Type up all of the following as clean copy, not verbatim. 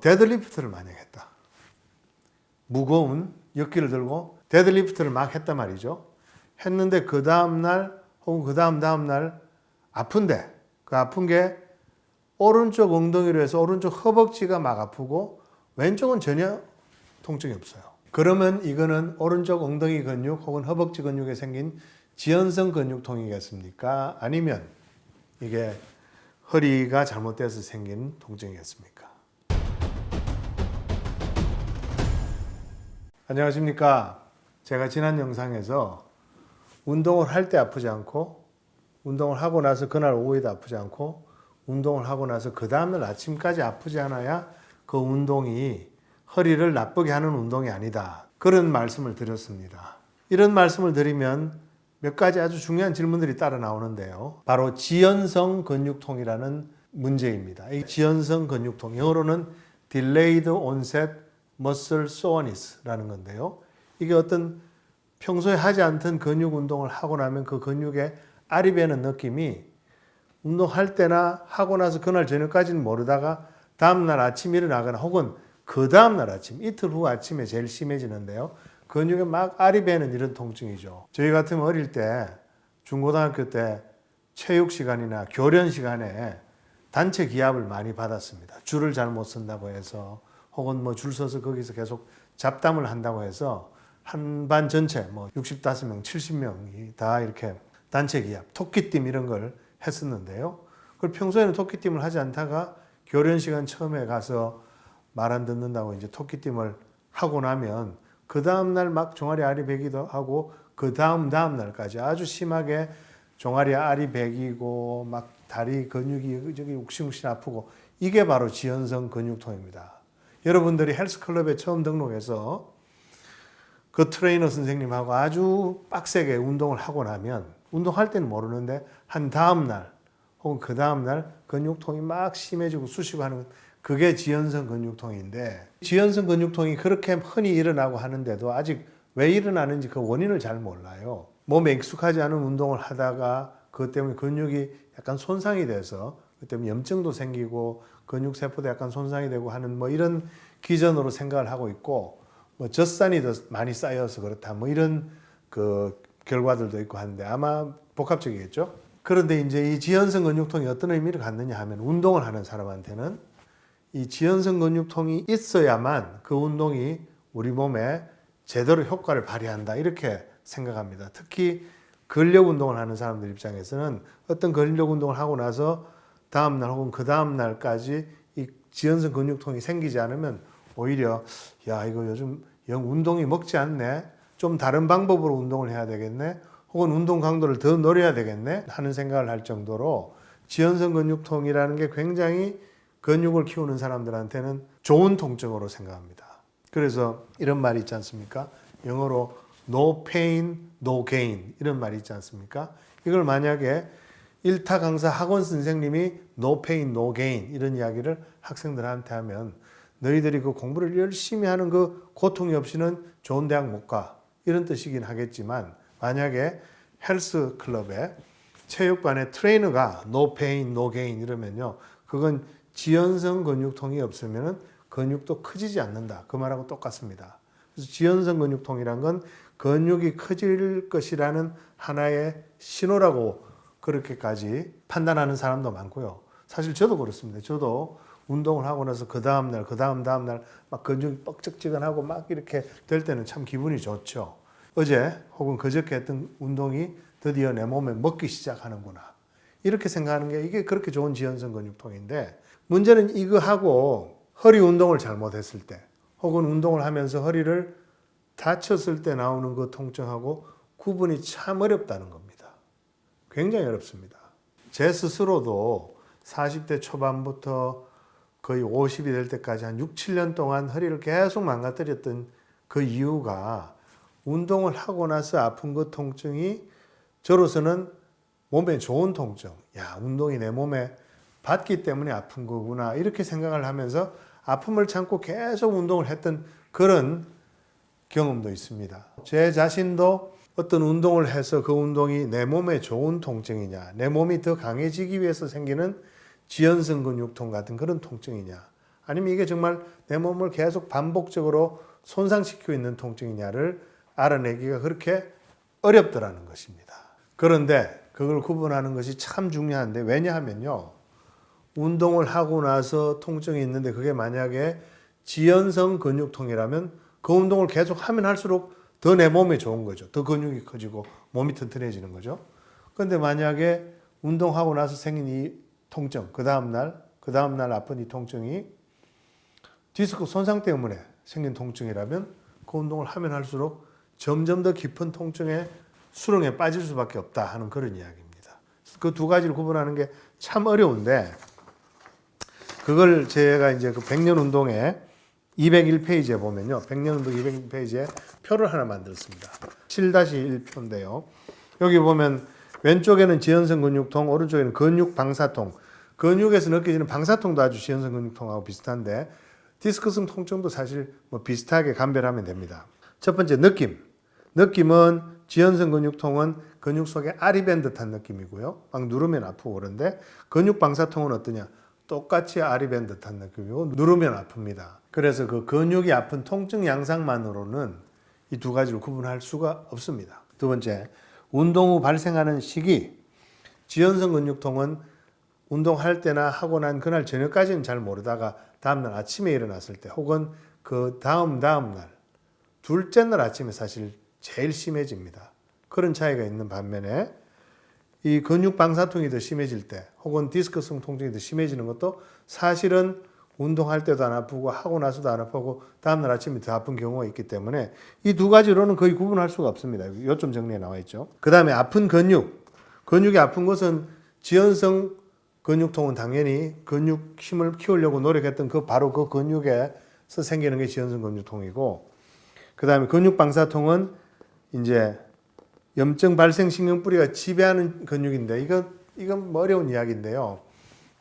데드리프트를 만약 했다. 무거운 역기를 들고 데드리프트를 막 했단 말이죠. 했는데 그 다음날 혹은 그 다음날 아픈데 그 아픈 게 오른쪽 엉덩이로 해서 오른쪽 허벅지가 막 아프고 왼쪽은 전혀 통증이 없어요. 그러면 이거는 오른쪽 엉덩이 근육 혹은 허벅지 근육에 생긴 지연성 근육통이겠습니까? 아니면 이게 허리가 잘못돼서 생긴 통증이겠습니까? 안녕하십니까? 제가 지난 영상에서 운동을 할 때 아프지 않고 운동을 하고 나서 그날 오후에도 아프지 않고 운동을 하고 나서 그 다음날 아침까지 아프지 않아야 그 운동이 허리를 나쁘게 하는 운동이 아니다. 그런 말씀을 드렸습니다. 이런 말씀을 드리면 몇 가지 아주 중요한 질문들이 따라 나오는데요. 바로 지연성 근육통이라는 문제입니다. 이 지연성 근육통, 영어로는 Delayed Onset Muscle Soreness라는 건데요. 이게 어떤 평소에 하지 않던 근육 운동을 하고 나면 그 근육에 알이 배는 느낌이 운동할 때나 하고 나서 그날 저녁까지는 모르다가 다음날 아침 일어나거나 혹은 그 다음날 아침, 이틀 후 아침에 제일 심해지는데요. 근육에 막 알이 배는 이런 통증이죠. 저희 같으면 어릴 때 중고등학교 때 체육 시간이나 교련 시간에 단체 기합을 많이 받았습니다. 줄을 잘못 쓴다고 해서 혹은 뭐 줄 서서 거기서 계속 잡담을 한다고 해서 한 반 전체 뭐 65명, 70명이 다 이렇게 단체 기합, 토끼팀 이런 걸 했었는데요. 그걸 평소에는 토끼팀을 하지 않다가 교련 시간 처음에 가서 말 안 듣는다고 이제 토끼팀을 하고 나면 그 다음날 막 종아리 알이 배기도 하고 그 다음 날까지 아주 심하게 종아리 알이 배기고 막 다리 근육이 저기 욱신욱신 아프고 이게 바로 지연성 근육통입니다. 여러분들이 헬스클럽에 처음 등록해서 그 트레이너 선생님하고 아주 빡세게 운동을 하고 나면 운동할 때는 모르는데 한 다음날 혹은 그 다음날 근육통이 막 심해지고 쑤시고 하는 그게 지연성 근육통인데 지연성 근육통이 그렇게 흔히 일어나고 하는데도 아직 왜 일어나는지 그 원인을 잘 몰라요. 몸에 익숙하지 않은 운동을 하다가 그것 때문에 근육이 약간 손상이 돼서 그것 때문에 염증도 생기고 근육세포도 약간 손상이 되고 하는 뭐 이런 기전으로 생각을 하고 있고 뭐 젖산이 더 많이 쌓여서 그렇다 뭐 이런 그 결과들도 있고 하는데 아마 복합적이겠죠. 그런데 이제 이 지연성 근육통이 어떤 의미를 갖느냐 하면 운동을 하는 사람한테는 이 지연성 근육통이 있어야만 그 운동이 우리 몸에 제대로 효과를 발휘한다 이렇게 생각합니다. 특히 근력 운동을 하는 사람들 입장에서는 어떤 근력 운동을 하고 나서 다음날 혹은 그 다음날까지 이 지연성 근육통이 생기지 않으면 오히려 야 이거 요즘 영 운동이 먹지 않네, 좀 다른 방법으로 운동을 해야 되겠네, 혹은 운동 강도를 더 늘려야 되겠네 하는 생각을 할 정도로 지연성 근육통이라는 게 굉장히 근육을 키우는 사람들한테는 좋은 통증으로 생각합니다. 그래서 이런 말이 있지 않습니까? 영어로 no pain, no gain 이런 말이 있지 않습니까? 이걸 만약에 일타 강사 학원 선생님이 no pain, no gain 이런 이야기를 학생들한테 하면 너희들이 그 공부를 열심히 하는 그 고통이 없이는 좋은 대학 못 가 이런 뜻이긴 하겠지만 만약에 헬스 클럽에 체육반의 트레이너가 no pain, no gain 이러면요 그건 지연성 근육통이 없으면 근육도 커지지 않는다. 그 말하고 똑같습니다. 그래서 지연성 근육통이란 건 근육이 커질 것이라는 하나의 신호라고 그렇게까지 판단하는 사람도 많고요. 사실 저도 그렇습니다. 저도 운동을 하고 나서 그 다음날 막 근육이 뻑적지근하고 막 이렇게 될 때는 참 기분이 좋죠. 어제 혹은 그저께 했던 운동이 드디어 내 몸에 먹기 시작하는구나. 이렇게 생각하는 게 이게 그렇게 좋은 지연성 근육통인데 문제는 이거 하고 허리 운동을 잘못했을 때 혹은 운동을 하면서 허리를 다쳤을 때 나오는 그 통증하고 구분이 참 어렵다는 겁니다. 굉장히 어렵습니다. 제 스스로도 40대 초반부터 거의 50이 될 때까지 한 6, 7년 동안 허리를 계속 망가뜨렸던 그 이유가 운동을 하고 나서 아픈 그 통증이 저로서는 몸에 좋은 통증. 야, 운동이 내 몸에 받기 때문에 아픈 거구나. 이렇게 생각을 하면서 아픔을 참고 계속 운동을 했던 그런 경험도 있습니다. 제 자신도 어떤 운동을 해서 그 운동이 내 몸에 좋은 통증이냐, 내 몸이 더 강해지기 위해서 생기는 지연성 근육통 같은 그런 통증이냐, 아니면 이게 정말 내 몸을 계속 반복적으로 손상시키고 있는 통증이냐를 알아내기가 그렇게 어렵더라는 것입니다. 그런데 그걸 구분하는 것이 참 중요한데, 왜냐하면요, 운동을 하고 나서 통증이 있는데 그게 만약에 지연성 근육통이라면 그 운동을 계속 하면 할수록 더 내 몸에 좋은 거죠. 더 근육이 커지고 몸이 튼튼해지는 거죠. 그런데 만약에 운동하고 나서 생긴 이 통증, 그 다음날 아픈 이 통증이 디스크 손상 때문에 생긴 통증이라면 그 운동을 하면 할수록 점점 더 깊은 통증의 수렁에 빠질 수밖에 없다 하는 그런 이야기입니다. 그 두 가지를 구분하는 게 참 어려운데, 그걸 제가 이제 그 100년 운동에 201페이지에 보면요, 100년 운동 201페이지에 표를 하나 만들었습니다. 7-1표인데요. 여기 보면 왼쪽에는 지연성 근육통, 오른쪽에는 근육 방사통. 근육에서 느껴지는 방사통도 아주 지연성 근육통하고 비슷한데, 디스크성 통증도 사실 뭐 비슷하게 감별하면 됩니다. 첫 번째, 느낌은 지연성 근육통은 근육 속에 알이 밴 듯한 느낌이고요. 막 누르면 아프고 그런데, 근육 방사통은 어떠냐? 똑같이 알이 밴 듯한 느낌이고 누르면 아픕니다. 그래서 그 근육이 아픈 통증 양상만으로는 이 두 가지를 구분할 수가 없습니다. 두 번째, 운동 후 발생하는 시기. 지연성 근육통은 운동할 때나 하고 난 그날 저녁까지는 잘 모르다가 다음날 아침에 일어났을 때, 혹은 그 다음날 둘째 날 아침에 사실 제일 심해집니다. 그런 차이가 있는 반면에 이 근육 방사통이 더 심해질 때, 혹은 디스크성 통증이 더 심해지는 것도 사실은 운동할 때도 안 아프고 하고 나서도 안 아프고 다음날 아침에 더 아픈 경우가 있기 때문에 이 두 가지로는 거의 구분할 수가 없습니다. 요점 정리에 나와 있죠. 그 다음에 아픈 근육이 아픈 것은 지연성 근육통은 당연히 근육 힘을 키우려고 노력했던 바로 그 근육에서 생기는 게 지연성 근육통이고, 그 다음에 근육 방사통은 이제 염증 발생 신경뿌리가 지배하는 근육인데, 이건 뭐 어려운 이야기인데요.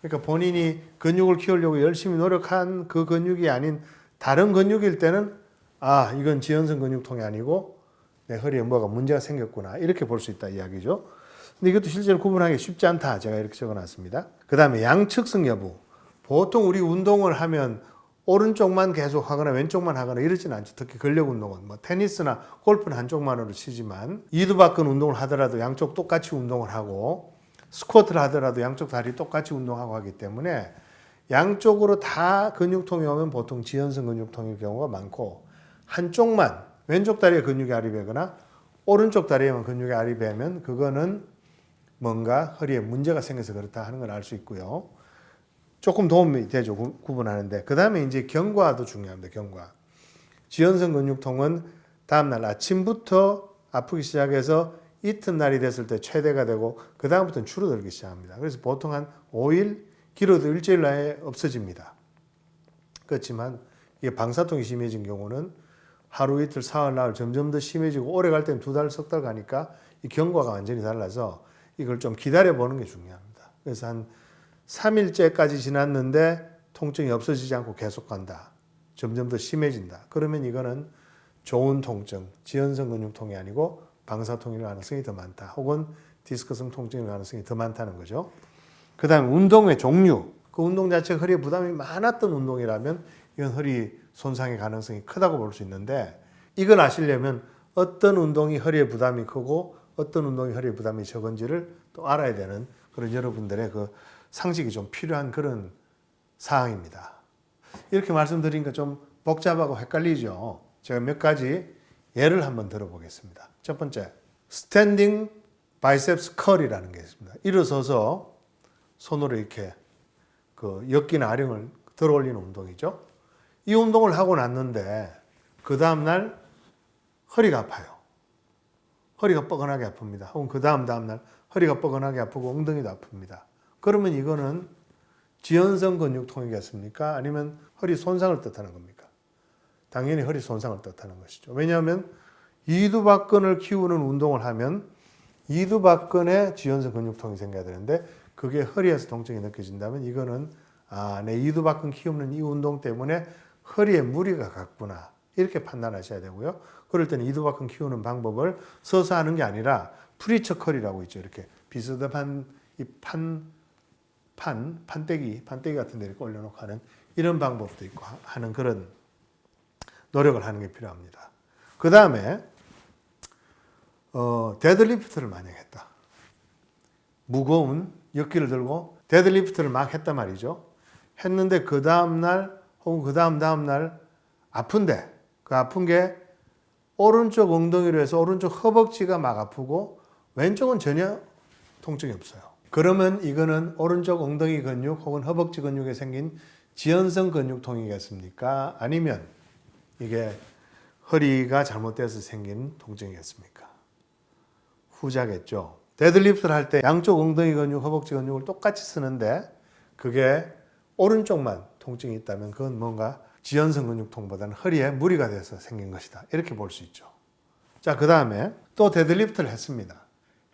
그러니까 본인이 근육을 키우려고 열심히 노력한 그 근육이 아닌 다른 근육일 때는, 아, 이건 지연성 근육통이 아니고 내 허리에 뭐가 문제가 생겼구나, 이렇게 볼 수 있다 이야기죠. 근데 이것도 실제로 구분하기 쉽지 않다, 제가 이렇게 적어놨습니다. 그 다음에 양측성 여부. 보통 우리 운동을 하면 오른쪽만 계속 하거나 왼쪽만 하거나 이러지는 않죠. 특히 근력 운동은 뭐 테니스나 골프는 한쪽만으로 치지만, 이두박근 운동을 하더라도 양쪽 똑같이 운동을 하고, 스쿼트를 하더라도 양쪽 다리 똑같이 운동하고 하기 때문에 양쪽으로 다 근육통이 오면 보통 지연성 근육통일 경우가 많고, 한쪽만, 왼쪽 다리에 근육이 알이 배거나 오른쪽 다리에만 근육이 알이 배면 그거는 뭔가 허리에 문제가 생겨서 그렇다 하는 걸 알 수 있고요. 조금 도움이 되죠, 구분하는데. 그 다음에 이제 경과도 중요합니다. 경과. 지연성 근육통은 다음날 아침부터 아프기 시작해서 이튿날이 됐을 때 최대가 되고, 그 다음부터는 줄어들기 시작합니다. 그래서 보통 한 5일, 길어도 일주일 내에 없어집니다. 그렇지만 이게 방사통이 심해진 경우는 하루 이틀, 사흘, 나흘 점점 더 심해지고, 오래 갈 때는 2달, 석 달 가니까 이 경과가 완전히 달라서 이걸 좀 기다려보는 게 중요합니다. 그래서 한 3일째까지 지났는데 통증이 없어지지 않고 계속 간다, 점점 더 심해진다, 그러면 이거는 좋은 통증, 지연성 근육통이 아니고 방사통일 가능성이 더 많다, 혹은 디스크성 통증일 가능성이 더 많다는 거죠. 그 다음에 운동의 종류. 그 운동 자체가 허리에 부담이 많았던 운동이라면 이건 허리 손상의 가능성이 크다고 볼 수 있는데, 이걸 아시려면 어떤 운동이 허리에 부담이 크고 어떤 운동이 허리에 부담이 적은지를 또 알아야 되는 그런 여러분들의 그 상식이 좀 필요한 그런 사항입니다. 이렇게 말씀드리니까 좀 복잡하고 헷갈리죠. 제가 몇 가지 예를 한번 들어보겠습니다. 첫 번째, 스탠딩 바이셉스 컬이라는 게 있습니다. 일어서서 손으로 이렇게 그 역기나 아령을 들어 올리는 운동이죠. 이 운동을 하고 났는데 그 다음날 허리가 아파요. 허리가 뻐근하게 아픕니다. 혹은 그 다음날 허리가 뻐근하게 아프고 엉덩이도 아픕니다. 그러면 이거는 지연성 근육통이겠습니까? 아니면 허리 손상을 뜻하는 겁니까? 당연히 허리 손상을 뜻하는 것이죠. 왜냐하면 이두박근을 키우는 운동을 하면 이두박근에 지연성 근육통이 생겨야 되는데, 그게 허리에서 통증이 느껴진다면 이거는 내 이두박근 키우는 이 운동 때문에 허리에 무리가 갔구나, 이렇게 판단하셔야 되고요. 그럴 때는 이두박근 키우는 방법을 서서 하는 게 아니라 프리처 컬이라고 있죠. 이렇게 비스듬한 이 판때기 같은 데 이렇게 올려놓고 하는 이런 방법도 있고 하는 그런 노력을 하는 게 필요합니다. 그 다음에 데드리프트를 만약 했다. 무거운 역기를 들고 데드리프트를 막 했단 말이죠. 했는데 그 다음날 혹은 그 다음날 아픈데 그 아픈 게 오른쪽 엉덩이로 해서 오른쪽 허벅지가 막 아프고 왼쪽은 전혀 통증이 없어요. 그러면 이거는 오른쪽 엉덩이 근육 혹은 허벅지 근육에 생긴 지연성 근육통이겠습니까? 아니면 이게 허리가 잘못돼서 생긴 통증이겠습니까? 후자겠죠. 데드리프트를 할 때 양쪽 엉덩이 근육, 허벅지 근육을 똑같이 쓰는데 그게 오른쪽만 통증이 있다면 그건 뭔가 지연성 근육통보다는 허리에 무리가 돼서 생긴 것이다. 이렇게 볼 수 있죠. 자, 그 다음에 또 데드리프트를 했습니다.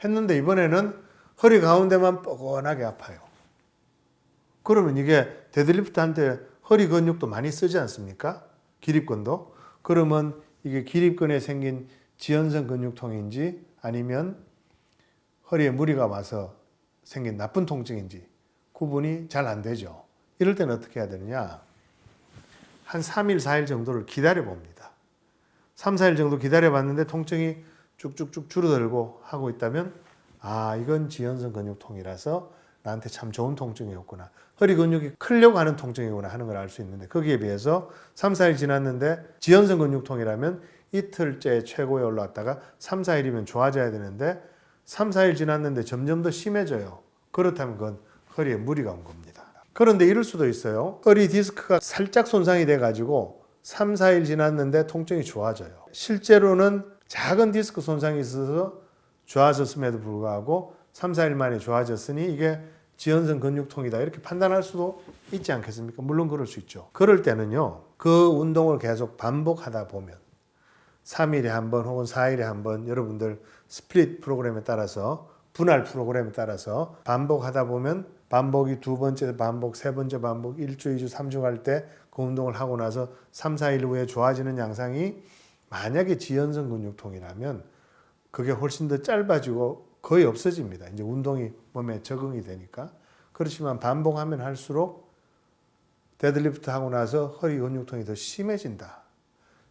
했는데 이번에는 허리 가운데만 뻐근하게 아파요. 그러면 이게 데드리프트 할 때 허리 근육도 많이 쓰지 않습니까? 기립근도. 그러면 이게 기립근에 생긴 지연성 근육통인지 아니면 허리에 무리가 와서 생긴 나쁜 통증인지 구분이 잘 안 되죠. 이럴 때는 어떻게 해야 되느냐? 한 3일, 4일 정도를 기다려 봅니다. 3, 4일 정도 기다려 봤는데 통증이 쭉쭉쭉 줄어들고 하고 있다면 아, 이건 지연성 근육통이라서 나한테 참 좋은 통증이었구나. 허리 근육이 크려고 하는 통증이구나 하는 걸 알 수 있는데 거기에 비해서 3, 4일 지났는데 지연성 근육통이라면 이틀째 최고에 올라왔다가 3, 4일이면 좋아져야 되는데 3, 4일 지났는데 점점 더 심해져요. 그렇다면 그건 허리에 무리가 온 겁니다. 그런데 이럴 수도 있어요. 허리 디스크가 살짝 손상이 돼가지고 3, 4일 지났는데 통증이 좋아져요. 실제로는 작은 디스크 손상이 있어서 좋아졌음에도 불구하고 3, 4일 만에 좋아졌으니 이게 지연성 근육통이다 이렇게 판단할 수도 있지 않겠습니까? 물론 그럴 수 있죠. 그럴 때는요. 그 운동을 계속 반복하다 보면 3일에 한 번 혹은 4일에 한 번 여러분들 스플릿 프로그램에 따라서 분할 프로그램에 따라서 반복하다 보면 반복이 두 번째 반복, 세 번째 반복, 1주, 2주, 3주 할 때 그 운동을 하고 나서 3, 4일 후에 좋아지는 양상이 만약에 지연성 근육통이라면 그게 훨씬 더 짧아지고 거의 없어집니다. 이제 운동이 몸에 적응이 되니까. 그렇지만 반복하면 할수록 데드리프트 하고 나서 허리 근육통이 더 심해진다.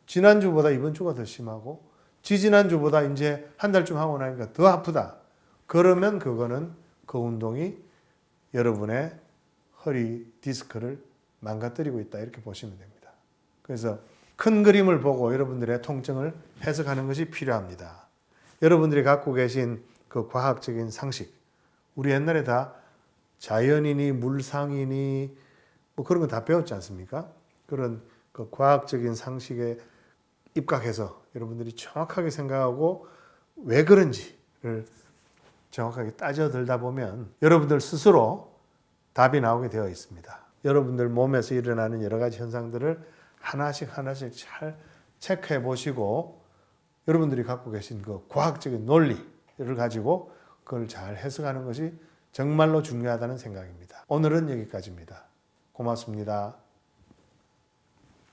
지난주보다 이번 주가 더 심하고 지지난주보다 이제 한 달쯤 하고 나니까 더 아프다. 그러면 그거는 그 운동이 여러분의 허리 디스크를 망가뜨리고 있다. 이렇게 보시면 됩니다. 그래서 큰 그림을 보고 여러분들의 통증을 해석하는 것이 필요합니다. 여러분들이 갖고 계신 그 과학적인 상식, 우리 옛날에 다 자연이니 물상이니 뭐 그런 거 다 배웠지 않습니까? 그런 그 과학적인 상식에 입각해서 여러분들이 정확하게 생각하고 왜 그런지를 정확하게 따져들다 보면 여러분들 스스로 답이 나오게 되어 있습니다. 여러분들 몸에서 일어나는 여러 가지 현상들을 하나씩 잘 체크해 보시고 여러분들이 갖고 계신 그 과학적인 논리를 가지고 그걸 잘 해석하는 것이 정말로 중요하다는 생각입니다. 오늘은 여기까지입니다. 고맙습니다.